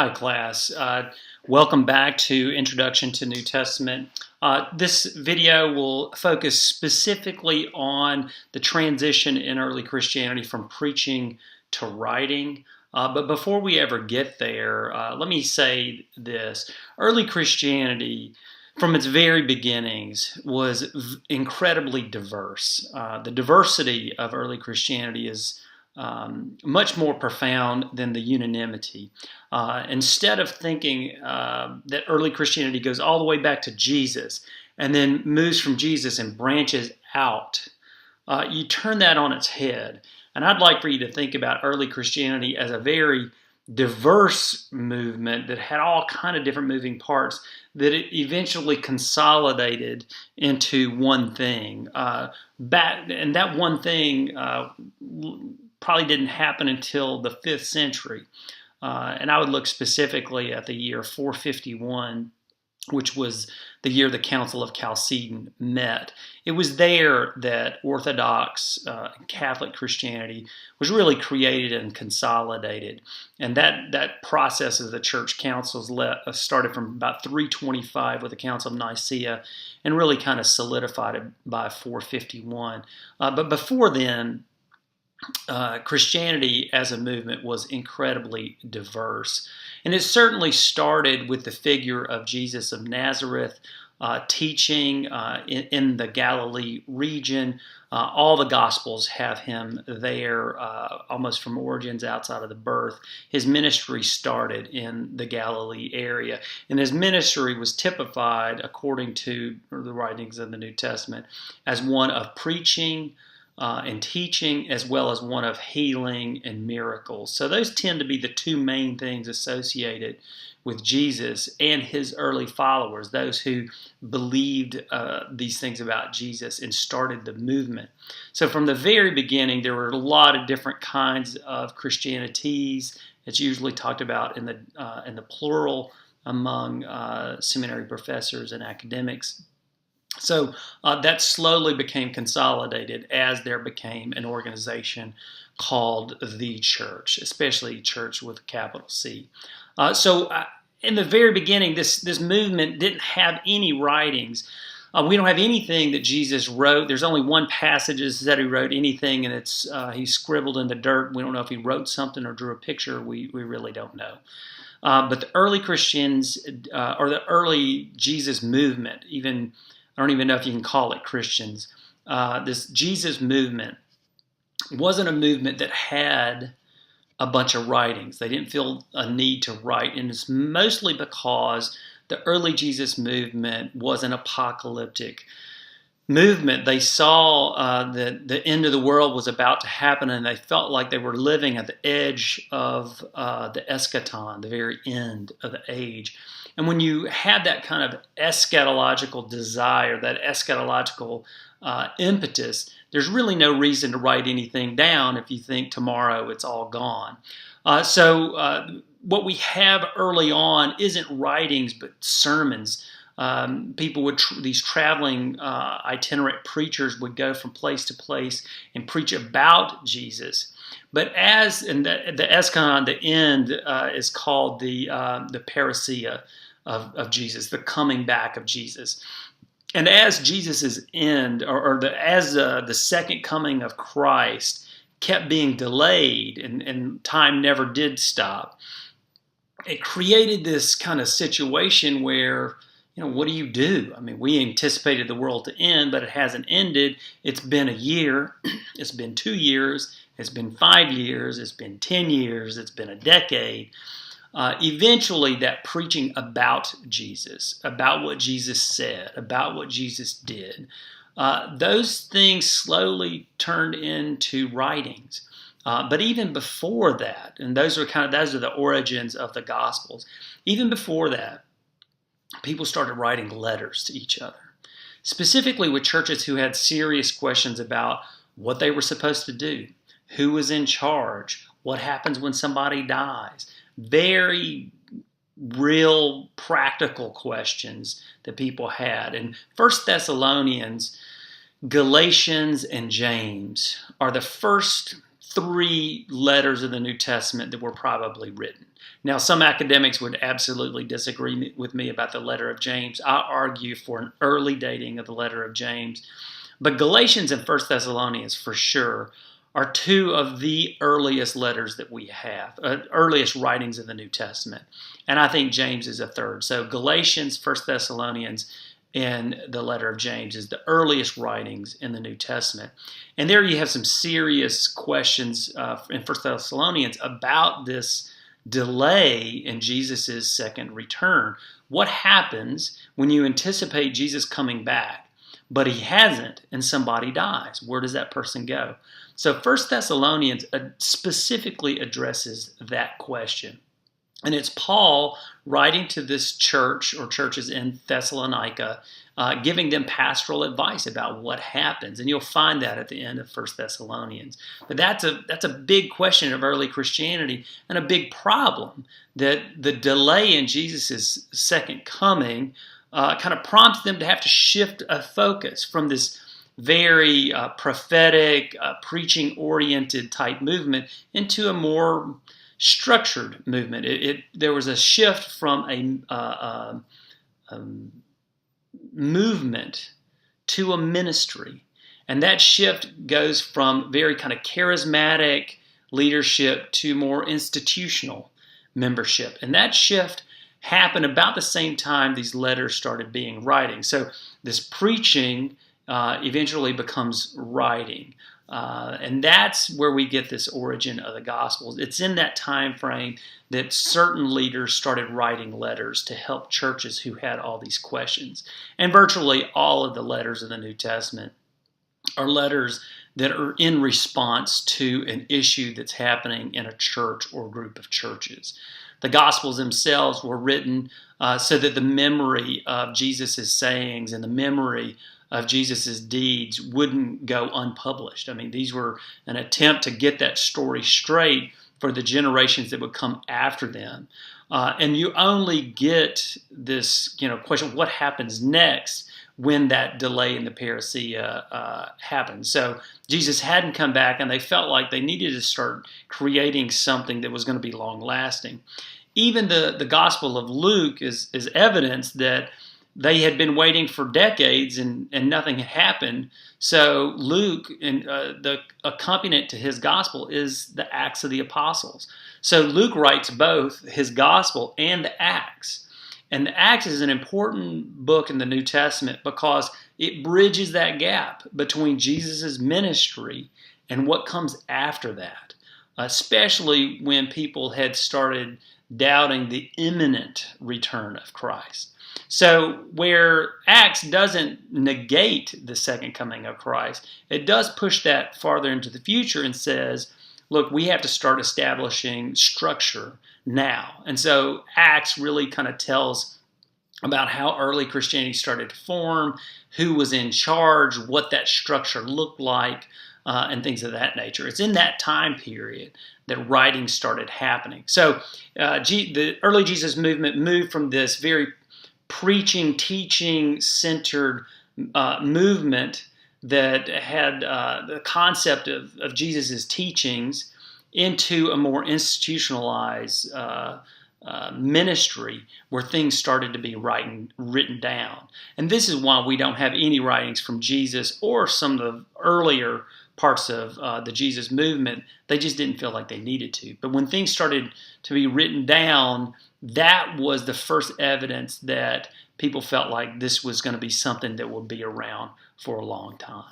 Hi, class. Welcome back to Introduction to New Testament. This video will focus specifically on the transition in early Christianity from preaching to writing. But before we ever get there, let me say this. Early Christianity, from its very beginnings, was incredibly diverse. The diversity of early Christianity is much more profound than the unanimity. Instead of thinking that early Christianity goes all the way back to Jesus and then moves from Jesus and branches out, you turn that on its head. And I'd like for you to think about early Christianity as a very diverse movement that had all kind of different moving parts that it eventually consolidated into one thing. And that one thing probably didn't happen until the 5th century. And I would look specifically at the year 451, which was the year the Council of Chalcedon met. It was there that Orthodox Catholic Christianity was really created and consolidated. And that process of the church councils started from about 325 with the Council of Nicaea and really kind of solidified it by 451. But before then, Christianity as a movement was incredibly diverse. And it certainly started with the figure of Jesus of Nazareth teaching in the Galilee region. All the Gospels have him there, almost from origins outside of the birth. His ministry started in the Galilee area. And his ministry was typified, according to the writings of the New Testament, as one of preaching, and teaching, as well as one of healing and miracles. So those tend to be the two main things associated with Jesus and his early followers, those who believed these things about Jesus and started the movement. So from the very beginning, there were a lot of different kinds of Christianities. It's usually talked about in the plural among seminary professors and academics. So that slowly became consolidated as there became an organization called the church, especially church with a capital C. In the very beginning, this movement didn't have any writings. We don't have anything that Jesus wrote. There's only one passage that said he wrote anything, and it's he scribbled in the dirt. We don't know if he wrote something or drew a picture. We really don't know. But the early Christians, or the early Jesus movement, I don't even know if you can call it Christians. This Jesus movement wasn't a movement that had a bunch of writings. They didn't feel a need to write, and it's mostly because the early Jesus movement was an apocalyptic movement. They saw that the end of the world was about to happen, and they felt like they were living at the edge of the eschaton, the very end of the age. And when you had that kind of eschatological desire, that eschatological impetus, there's really no reason to write anything down if you think tomorrow it's all gone. What we have early on isn't writings, but sermons. People would, these traveling itinerant preachers would go from place to place and preach about Jesus. But the eschaton, the end, is called the parousia of Jesus, the coming back of Jesus. And as Jesus' end, as the second coming of Christ kept being delayed and time never did stop, it created this kind of situation where, what do you do? I mean, we anticipated the world to end, but it hasn't ended. It's been a year. It's been 2 years. It's been 5 years. It's been 10 years. It's been a decade. Eventually, that preaching about Jesus, about what Jesus said, about what Jesus did, those things slowly turned into writings. But even before that, and those are the origins of the Gospels. Even before that, people started writing letters to each other, specifically with churches who had serious questions about what they were supposed to do, who was in charge, what happens when somebody dies. Very real, practical questions that people had. And 1 Thessalonians, Galatians, and James are the first 3 letters of the New Testament that were probably written. Now, some academics would absolutely disagree with me about the letter of James. I argue for an early dating of the letter of James. But Galatians and 1 Thessalonians, for sure, are 2 of the earliest letters that we have, earliest writings of the New Testament. And I think James is a third. So Galatians, 1 Thessalonians, and the letter of James is the earliest writings in the New Testament. And there you have some serious questions in 1 Thessalonians about this delay in Jesus' second return. What happens when you anticipate Jesus coming back, but he hasn't, and somebody dies? Where does that person go? So 1 Thessalonians specifically addresses that question. And it's Paul writing to this church or churches in Thessalonica, giving them pastoral advice about what happens. And you'll find that at the end of 1 Thessalonians. But that's a big question of early Christianity and a big problem, that the delay in Jesus' second coming kind of prompts them to have to shift a focus from this very prophetic, preaching-oriented type movement into a more structured movement. There was a shift from a movement to a ministry. And that shift goes from very kind of charismatic leadership to more institutional membership. And that shift happened about the same time these letters started being writing. So this preaching eventually becomes writing. And that's where we get this origin of the Gospels. It's in that time frame that certain leaders started writing letters to help churches who had all these questions. And virtually all of the letters of the New Testament are letters that are in response to an issue that's happening in a church or group of churches. The Gospels themselves were written so that the memory of Jesus' sayings and the memory of Jesus' deeds wouldn't go unpublished. I mean, these were an attempt to get that story straight for the generations that would come after them. And you only get this, question, what happens next when that delay in the parousia happens. So Jesus hadn't come back, and they felt like they needed to start creating something that was going to be long-lasting. Even the Gospel of Luke is evidence that they had been waiting for decades and nothing had happened. So Luke, and the accompaniment to his gospel is the Acts of the Apostles. So Luke writes both his gospel and the Acts. And the Acts is an important book in the New Testament because it bridges that gap between Jesus' ministry and what comes after that, especially when people had started doubting the imminent return of Christ. So where Acts doesn't negate the second coming of Christ, it does push that farther into the future and says, look, we have to start establishing structure now. And so Acts really kind of tells about how early Christianity started to form, who was in charge, what that structure looked like, and things of that nature. It's in that time period that writing started happening. So the early Jesus movement moved from this very preaching, teaching-centered movement that had the concept of Jesus' teachings into a more institutionalized ministry where things started to be written down. And this is why we don't have any writings from Jesus or some of the earlier parts of the Jesus movement. They just didn't feel like they needed to. But when things started to be written down, that was the first evidence that people felt like this was going to be something that would be around for a long time.